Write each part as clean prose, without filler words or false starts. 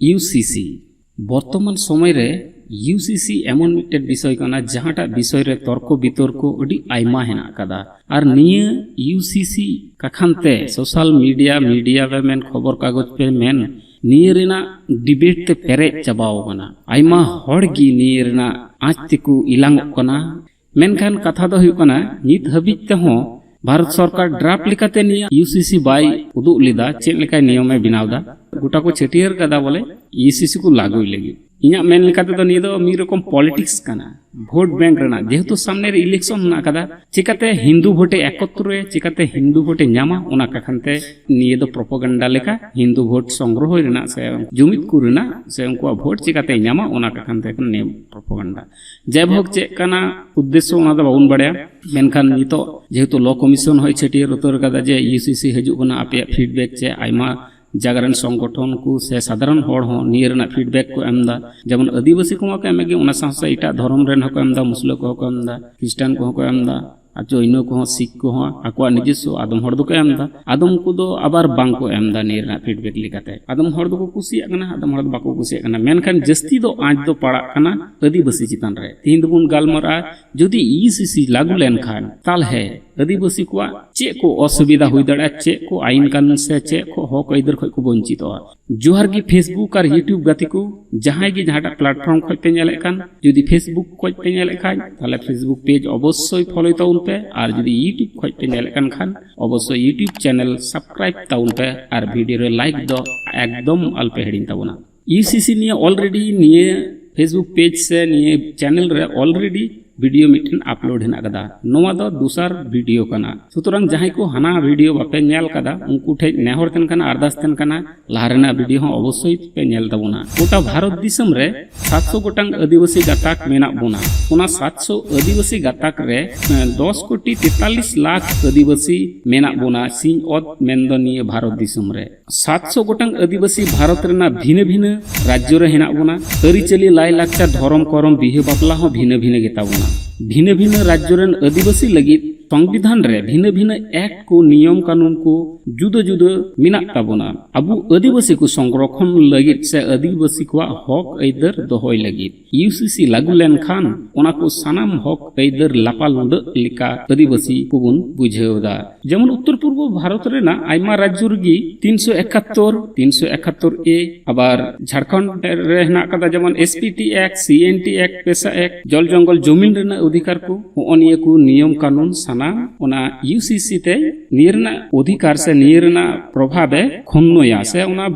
UCC बर्तमान समय रे यूसीसी एमन मिट्टेन विषय कना जहांटा विषय रे तर्क बितर्क अडी आयमा हेना कदा और निये यूसीसी कखानते सोशल मीडिया पे मेन खबर कागज पे मेन निये रेना डिबेट ते पेरेज चाबाव कना आयमा हड़ गी निये रेना आज तेकु इलांग कना मेनखान कथा दो हुयु कना नित हबिज ते हो भारत सरकार ड्राफ्ट लिखाते निया यूसीसी बाय उदुग लेदा चेक लेका नियम बनावदा गोटा को छेटियर कदा बोले यूसीसी को लागू लगी इन्या मेन लेकाते तो निया दो मी रकम पॉलिटिक्स कना भोट बैंक रेना जेहेतु सामने रे इलेक्शन ना कदा चिकाते हिंदू भोटे एकत्रे चिकाते हिंदू भोटे न्यामा ओना कखानते निया दो प्रोपोगेंडा लेका हिंदू भोट संग्रह रेना से जुमित को रेना से उनको भोट चिकाते न्यामा ओना कखानते ने प्रोपोगेंडा जय भोग चेक कना उद्देश्य ओना दो बाउन बड़या मेनखान नितो जेहेतु लॉ कमीशन होय छेटियर उतर कदा जे यूसीसी हजू कना आपे फीडबैक चे आयमा जागरण संगठन को से साधारण हर हो नियरना फीडबैक को एमदा जेमन आदिवासी को एमेगे ओना साथ इटा धर्म रेन हको एमदा मुस्लिम को एमदा क्रिश्चियन को एमदा जैन को सिख को आको निजस्व आदम हर दो एमदा आदम को दो आबार बांग को एमदा नियरना फीडबैक लिकाते आदम हर दो कुसिया कना आदम हर दो बाको कुसिया कना मेनखान जस्ती दो आज दो पड़ा कना आदिवासी चितान रे तीन दुन गालमरा जदि यूसीसी लागू लेन खान ताल है आदिवासी को चे को असुविधा हुई दड़ा चे को आईन कानून से चे को हक इधर खय को वंचित जोहार की फेसबुक और यूट्यूब गति को जहां की जहां प्लेटफॉर्म खय पे नेले कान जदि फेसबुक खय पे नेले खान ताले फेसबुक पेज अवश्य फॉलो ताउन पे और जदि यूट्यूब खय पे नेले कान खान अवश्य यूट्यूब चैनल सब्सक्राइब ताउन पे और वीडियो रे लाइक दो एकदम अल्पे हेडिन ताबना यूसीसी निये ऑलरेडी निये फेसबुक पेज से निये चैनल रे ऑलरेडी वीडियो मिटन अपलोड हेना कदा नोवा दो दूसर वीडियो कना सुतरां जहां को हना वीडियो बापे नेल कदा उनको ठे नेहर तेन कना अरदास तेन कना लाहरेना वीडियो हो अवश्य पे नेल तबना गोटा भारत दिसम रे 700 गोटांग आदिवासी गाताक मेना बोना ओना 700 आदिवासी गाताक रे 10 कोटी 43 लाख आदिवासी मेना बोना सिंह ओद मेंदनिय भारत दिसम रे 700 गोटांग आदिवासी भारत रेना भिन्न भिन्न राज्य रे हेना बोना अरिचली लाई लाक्चा धर्म करम बिहे बापला हो भिन्न भिन्न गेता बोना भिन्न भिन्न राज्य रेन आदिवासी लगित संविधान रे भिन्न भिन्न एक्ट को नियम कानून को जुदो जुदो मिना ताबोना अबु आदिवासी को संरक्षण लगित से आदिवासी को हक ऐदर दोहय लगित यूसीसी लागू लेन खान ओना को सानाम हक ऐदर लापाल नद लिका आदिवासी को बुन बुझेवदा जेमन उत्तर पूर्व भारत रेना आयमा राज्य रगी 371 ए आबार झारखंड रे हेना कदा जेमन एसपीटी एक्ट सीएनटी एक्ट पेशा एक्ट जल जंगल जमीन रेना अधिकार को ओनिए को नियम कानून ओना यूसीसी ते नियरना अधिकार से नियरना प्रभावे खन्नोया से ओना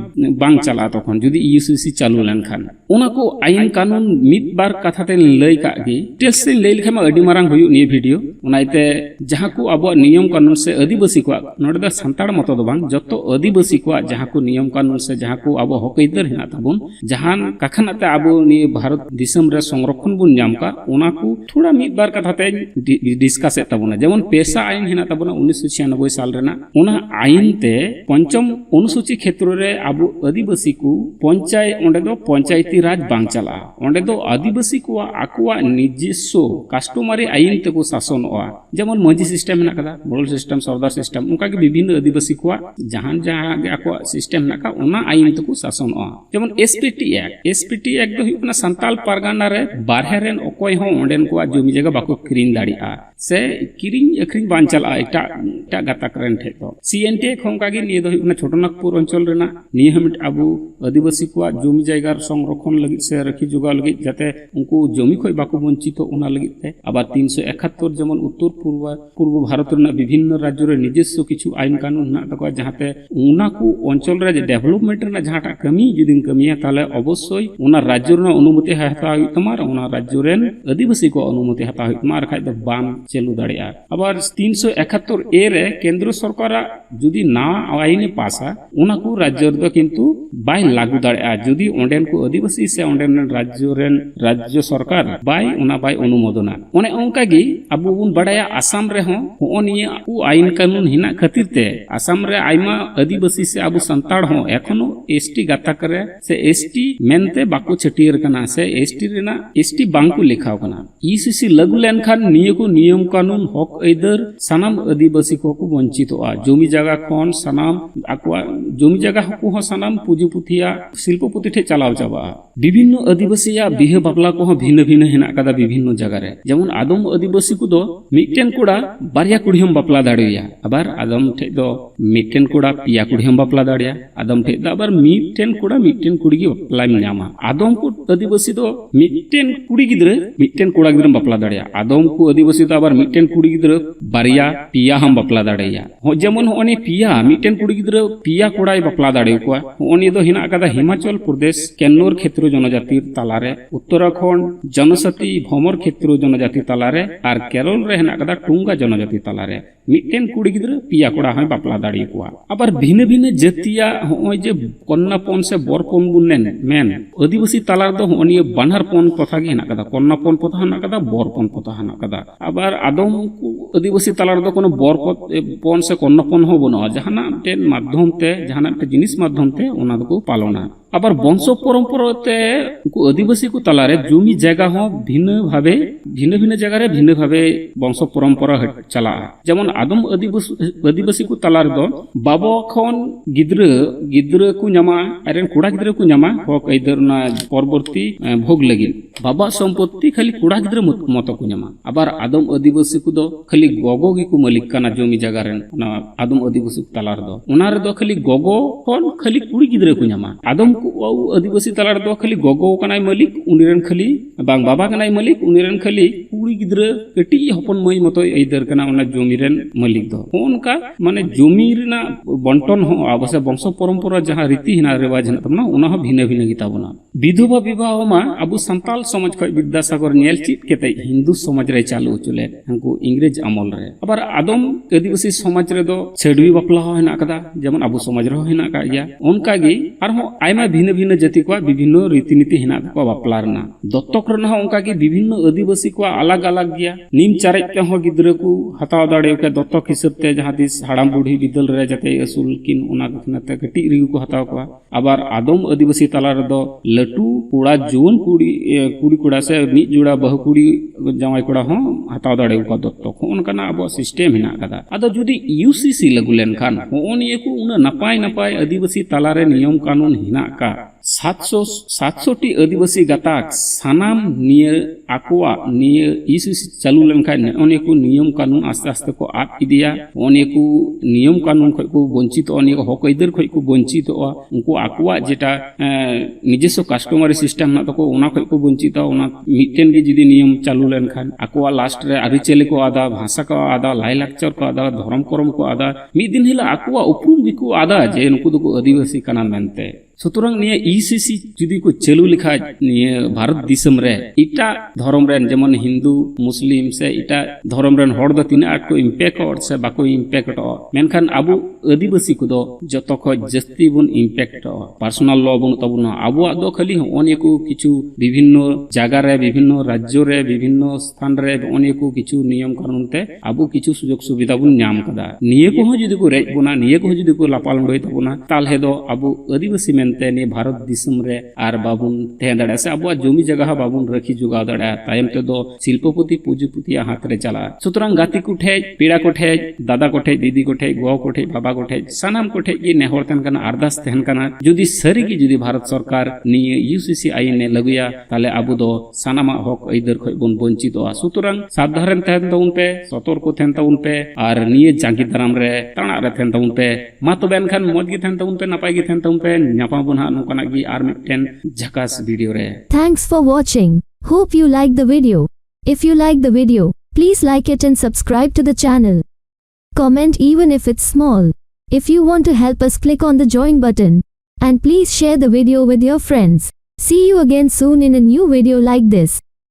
बांग चला तखन जदि यूसीसी चालू लेन खान ओना को आईन कानून मित बार कथा ते लई का गे टेल्स से लई लेखा अडी मारांग हुयु नि वीडियो ओनाइते जहां को अब नियम कानून से आदिवासी को नोडे द संताड़ मत दो बांग जतो आदिवासी को जहां को नियम कानून से जहां को अब हक इधर हेना ताबुन जहां कखनाते अब नि भारत दिसम रे संरक्षण बुन जाम का ओना को थोड़ा मित बार कथा ते डिस्कस ताबुना जेमन पेशा आईन हेना ताबना 1996 साल रेना ओना आईन ते पंचम अनुसूची क्षेत्र रे आबो आदिवासी को पंचायती राज बांग चला ओंडे दो आदिवासी को आकुआ निजस्व कास्टमारी आईन ते को शासन जेमन मजी सिस्टम हेना कदा मोडल सिस्टम सरदार सिस्टम उनका के विभिन्न आदिवासी को जहां गे आकुआ सिस्टम हेना का ओना आईन ते को शासन जेमन एसपीटी एक्ट दो हुना संताल परगना रे बारहे रेन ओकोय हो ओंडेन को जमी जगह बाको क्रीन दाड़िया से किरिंग अखरिंग बान चला एटा गाताक रेन ठे तो सीएनटी खंका गे निये दो हुना छोटनागपुर अंचल रेना निये हमिट आबू आदिवासी को जमी जायगा संरक्षण लगित से रखी जोगा लगित जाते उनको जमी खय बाको वंचित ओना लगित ते आबार 371 जेमन उत्तर पूर्व भारत रेना विभिन्न राज्य रे निजस्व किछु आईन कानून ना तको जहाते उना को अंचल रे डेवलपमेंट रेना जहाटा कमी जुदिम कमिया ताले अवश्य उना राज्य रेना अनुमति हाता तमार उना राज्य रेन आदिवासी को अनुमति हाता तमार खाय द बाम चलू दाड़िया आबार 371 ए रे केंद्र सरकार जुदी ना आईने पासा उना को राज्य द किंतु बाय लागू दाड़िया जुदी ओंडेन को आदिवासी से ओंडेन राज्य सरकार बाय उना बाय अनुमोदना ओने ओंका गी अबु बुन बड़ाया आसाम रे हो ओनिया उ आईन कानून हिना खातिर ते आसाम रे आइमा आदिवासी से अबु संताड़ हो एखनो एसटी गाता करे से एसटी मेनते बाको छटियर कना से एसटी रेना एसटी बांकु लिखाव कना ईसीसी यूसीसी लागू लेनखान निये को नियम कानून हक आइदार सानाम आदिवासी को वंचितोआ जमी जागा खन सानाम आकवा जमी जागा हकु हो सानाम पुंजीपुतिया शिल्पपति ठे चलाव चाबा विभिन्न आदिवासिया बिहे बापला को भिन्न भिन्न हेना कदा विभिन्न जगह रे जेमन आदम आदिवासी को दो मिटटेन कोड़ा बारिया कुड़ी हम बापला दाड़िया आबार आदम ठे दो मिटटेन कोड़ा पिया कुड़ी हम बापला दाड़िया आदम ठे दा आबार मिटटेन कोड़ा मिटटेन कुड़ी गी बापला न्यामा आदम को आदिवासी दो मिटटेन कुड़ी गिद्रे मिटटेन कोड़ा गिद्रे बापला दाड़िया आदम को आदिवासी दो आबार मिटटेन कुड़ी गिद्रे बारिया पिया हम बापला दाड़िया हो जेमन होनी पिया मिटटेन कुड़ी गिद्रे पिया कोड़ाय बापला दाड़िया को होनी दो हिना कदा हिमाचल प्रदेश केन्नूर क्षेत्र जनजाति तालारे उत्तराखंड जनजाति भमर क्षेत्र जनजाति तालारे और केरल रे हेना कदा टुंगा जनजाति तालारे मिटटेन कुड़ी गिद्रे पिया कोड़ा हय बापला दाड़िया को आबार भिन्न भिन्न जातिया होय जे कन्यापन से बरपन बुनेन मेन आदिवासी तालार दो होनी बानहारपन प्रथा गे हेना कदा कन्यापन प्रथा हेना कदा बरपन प्रथा हेना कदा आबार आदम आदिवासी तालार दो कोनो बरपन से कन्यापन हो बनो जहाना टेन माध्यम ते जहाना टे जिनिस माध्यम ते ओना दो पालना आबार वंश परम्परा ते उनको आदिवासी को तालारे जमी जगह हो भिन्न भिन्न जगह रे भिन्न भावे वंश परम्परा चला जेमन आदम आदिवासी को तालार दो बाबा खन गिद्रे को न्यामा आरेन कोड़ा गिद्रे को न्यामा हक आइदार ना परवर्ती भोग लगी बाबा सम्पत्ति खाली कोड़ा गिद्रे मत को न्यामा आबार आदम आदिवासी को दो खाली गोगो गी को मालिक काना जमी जगह रेन ना आदम आदिवासी को तालार दो ओना रे दो खाली गोगो खन खाली कुड़ी गिद्रे को न्यामा आदम आदिवासी तालार दो खाली गोगो कनाय मालिक उनिरेन खाली बांग बाबा कनाय मालिक उनिरेन खाली कुड़ी गिद्रे कटी हपन मई मतो आइदार कना ओना जमी रेन मालिक दो उनका माने जमी रेना बंटन हो अवश्य वंश परम्परा जहां रीति हिना रिवाज हेना तबना ओना हो भिन्न भिन्न गिताबना विधवा विवाह मा अबु संताल समाज खय विद्यासागर नेल चित केते हिंदू समाज रे चालू चले हमको इंग्रेज अमल रे आबार आदम आदिवासी समाज रे दो छेडवी बापला हो हेना कदा जेमन अबु समाज रे हेना का या उनका गे आरो आयमा भिन्न भिन्न जाति को विभिन्न रीतिनीति हिना को बापला रना दत्तक रना उनका गे विभिन्न आदिवासी को अलग अलग गया नीम चारे के हो गिद्रे को हताव दाड़े के दत्तक हिसाब ते जहां दिस हाड़ाम बुढ़ी बिदल रे जाते असुल किन ओना कखनाते कटी रिगु को हताव को आबार आदम आदिवासी ताला रे दो लटू कोड़ा जुवन कुड़ी कोड़ा से मी जुड़ा बहु कुड़ी जावाई कोड़ा हो हताव दाड़े को दत्तक उनका ना अब सिस्टम हिना कदा आदो जुदी यूसीसी लागू लेन खान होनिए को उना नपाय आदिवासी ताला रे नियम कानून हिना का 700 आदिवासी गाताक सानाम निये आकुआ निये यूसीसी चालू लेनखान अनेक नियम कानून आस्ते आस्ते को आद इदिया अनेक नियम कानून खय को वंचित अनेक हक आइदार खय को वंचित उनको आकुआ जेटा निजेस्व कास्टमारी सिस्टम ना तको ओना खय को वंचित ओना मिटटेन गे जुदी नियम चालू लेनखान आकुआ लास्ट रे आरिचेले को आदा भाषा को आदा लाई लाक्चर को आदा धर्म करम को आदा मिद दिन हिला आकुआ उपरुम बिको आदा जे नुकु दको आदिवासी काना मेनते सुतरां निये ईसीसी जुदी को चालू लिखा निये भारत दिसम रे इटा धर्म रेन जेमन हिंदू मुस्लिम से इटा धर्म रेन हर द तीन आट को इम्पैक्ट और से बाको इम्पैक्ट मेनखान आबु आदिवासी को दो जतो ख जस्ती बुन इम्पैक्ट पर्सनल लॉ बुन तबुना आबु दो खाली अनेक किछु विभिन्न जागा रे विभिन्न राज्य रे विभिन्न स्थान रे अनेक किछु नियम कानून ते आबु किछु सुजोग सुविधा बुन न्याम कदा निये को जुदी को रेज बुना निये को जुदी को लापाल होय तबुना तालहे दो आबु आदिवासी ने भारत दिसम रे आर बाबुन तहन दाड़ा से अब जमी जगह बाबुन रखी जुगाव दाड़ा तायम ते दो शिल्पपति पूजीपति हाथ रे चला सुतरां गाती कुठे पीड़ा कोठे दादा कोठे दीदी कोठे गो कोठे बाबा कोठे सानाम कोठे ये नेहर तहन कना अरदास तहन कना जुदी सरी की जुदी भारत सरकार निये यूसीसी आईन ने लगुया ताले अबु दो सानामा हक आइदार खय बन वंचित सुतरां साधारण तहन तउन पे सतर्क तहन तउन पे आर निये जांगी दाराम रे ताणा रे तहन तउन पे मा तो बेनखान मौज गे तहन तउन पे नापाय गे तहन तउन पे न्यापा Thanks for watching. Hope you like the video. If you like the video, please like it and subscribe to the channel. Comment even if it's small. If you want to help us, click on the join button. And please share the video with your friends. See you again soon in a new video like this.